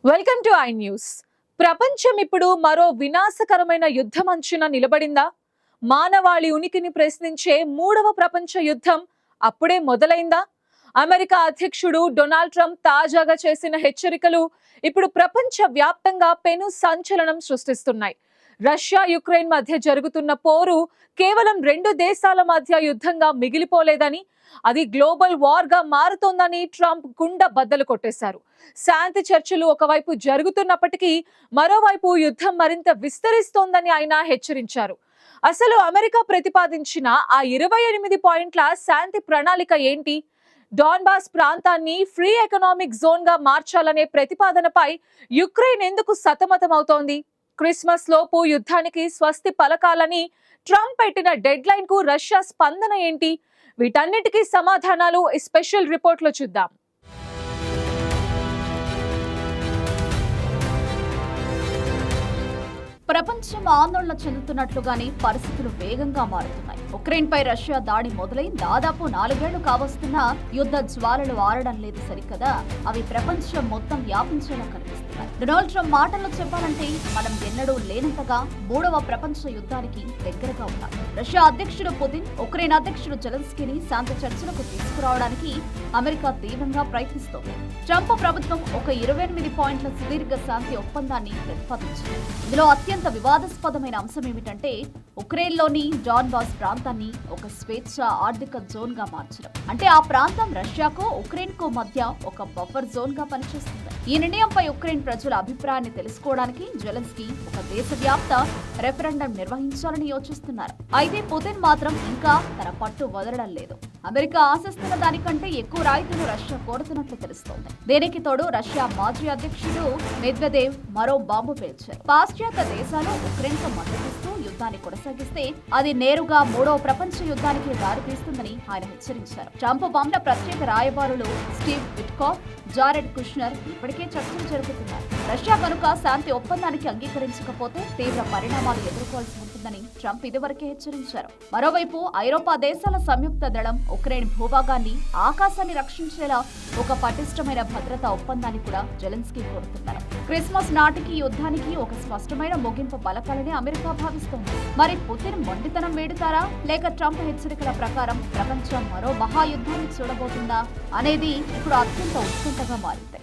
Welcome to I news. ప్రపంచం ఇప్పుడు మరో వినాశకరమైన యుద్ధం అంచున నిలబడిందా? మానవాళి ఉనికిని ప్రశ్నించే మూడవ ప్రపంచ యుద్ధం అప్పుడే మొదలైందా? అమెరికా అధ్యక్షుడు డొనాల్డ్ ట్రంప్ తాజాగా చేసిన హెచ్చరికలు ఇప్పుడు ప్రపంచ వ్యాప్తంగా పెను సంచలనం సృష్టిస్తున్నాయి. రష్యా యుక్రెయిన్ మధ్య జరుగుతున్న పోరు కేవలం రెండు దేశాల మధ్య యుద్ధంగా మిగిలిపోలేదని, అది గ్లోబల్ వార్ గా మారుతోందని ట్రంప్ గుండె బద్దలు కొట్టేశారు. శాంతి చర్చలు ఒకవైపు జరుగుతున్నప్పటికీ మరోవైపు యుద్ధం మరింత విస్తరిస్తోందని ఆయన హెచ్చరించారు. అసలు అమెరికా ప్రతిపాదించిన ఆ 28 పాయింట్ల శాంతి ప్రణాళిక ఏంటి? డాన్బాస్ ప్రాంతాన్ని ఫ్రీ ఎకనామిక్ జోన్ గా మార్చాలనే ప్రతిపాదనపై యుక్రెయిన్ ఎందుకు సతమతమవుతోంది? క్రిస్మస్ లోపు యుద్ధానికి స్వస్తి పలకాలని ట్రంప్ పెట్టిన డెడ్ లైన్ కు రష్యా స్పందన ఏంటి? వీటన్నిటికీ సమాధానాలు ఈ స్పెషల్ రిపోర్ట్ లో చూద్దాం. ప్రపంచం ఆందోళన చెందుతున్నట్లుగానే పరిస్థితులు వేగంగా మారుతున్నాయి. ఉక్రెయిన్ పై రష్యా దాడి మొదలై దాదాపు 4 ఏళ్లు కావస్తున్నా యుద్ధ జ్వాలలు ఆరడం లేదు సరికదా, అవి ప్రపంచం మొత్తం వ్యాపించేలా కనిపిస్తున్నాయి. డొనాల్డ్ ట్రంప్ మాటల్లో చెప్పాలంటే మనం ఎన్నడూ లేనంతగా మూడవ ప్రపంచ యుద్ధానికి దగ్గరగా ఉన్నాం. రష్యా అధ్యక్షుడు పుతిన్, ఉక్రెయిన్ అధ్యక్షుడు జెలెన్స్కీని శాంతి చర్చలకు తీసుకురావడానికి అమెరికా తీవ్రంగా ప్రయత్నిస్తోంది. ట్రంప్ ప్రభుత్వం ఒక 28 పాయింట్ల సుదీర్ఘ శాంతి ఒప్పందాన్ని ప్రతిపాదించింది. ఇందులో అత్యంత వివాదాస్పదమైన అంశం ఏమిటంటే ఉక్రెయిన్లోని డాన్బాస్ ప్రాంతాన్ని ఒక స్వేచ్ఛ ఆర్థిక జోన్ గా మార్చడం. అంటే ఆ ప్రాంతం రష్యాకు ఉక్రెయిన్ కు మధ్య ఒక బఫర్ జోన్ గా పనిచేస్తుంది. ఈ నిర్ణయంపై ఉక్రెయిన్ ప్రజల అభిప్రాయాన్ని తెలుసుకోవడానికి జెలెన్స్కీ ఒక దేశవ్యాప్త రెఫరెండం నిర్వహించాలని యోచిస్తున్నారు. అయితే పుతిన్ మాత్రం ఇంకా తన పట్టు వదలడం లేదు. అమెరికా ఆశిస్తున్న దానికంటే ఎక్కువ రాయితీలు రష్యా కోరుతున్నట్లు తెలుస్తోంది. దీనికి తోడు రష్యా మాజీ అధ్యక్షుడు మెద్వెదేవ్ మరో బాంబు పేల్చారు. పాశ్చాత్య దేశాలు ఉక్రెయిన్ కు మద్దతిస్తూ యుద్ధాన్ని కొనసాగిస్తే అది నేరుగా మూడవ ప్రపంచ యుద్ధానికి దారితీస్తుందని ఆయన హెచ్చరించారు. ట్రంప్ పంపిన ప్రత్యేక రాయబారులు స్టీవ్ విట్కాఫ్, జారెడ్ కుష్నర్ ఇప్పటికే చర్చలు జరుపుతున్నారు. రష్యా కనుక శాంతి ఒప్పందానికి అంగీకరించకపోతే తీవ్ర పరిణామాలు ఎదుర్కోవాల్సి ఉంటుందని ట్రంప్ ఇదివరకే హెచ్చరించారు. మరోవైపు ఐరోపా దేశాల సంయుక్త దళం ఉక్రెయిన్ భూభాగాన్ని, ఆకాశాన్ని రక్షించేలా ఒక పటిష్టమైన భద్రతా ఒప్పందాన్ని కూడా జెలెన్స్కీ కోరుతున్నారు. క్రిస్మస్ నాటికి యుద్ధానికి ఒక స్పష్టమైన ముగింపు పలకాలని అమెరికా భావిస్తోంది. మరి పుతిన్ మొండితనం వేడుతారా, లేక ట్రంప్ హెచ్చరికల ప్రకారం ప్రపంచం మరో మహాయుద్ధాన్ని చూడబోతుందా అనేది ఇప్పుడు అత్యంత ఉత్కంఠగా మారింది.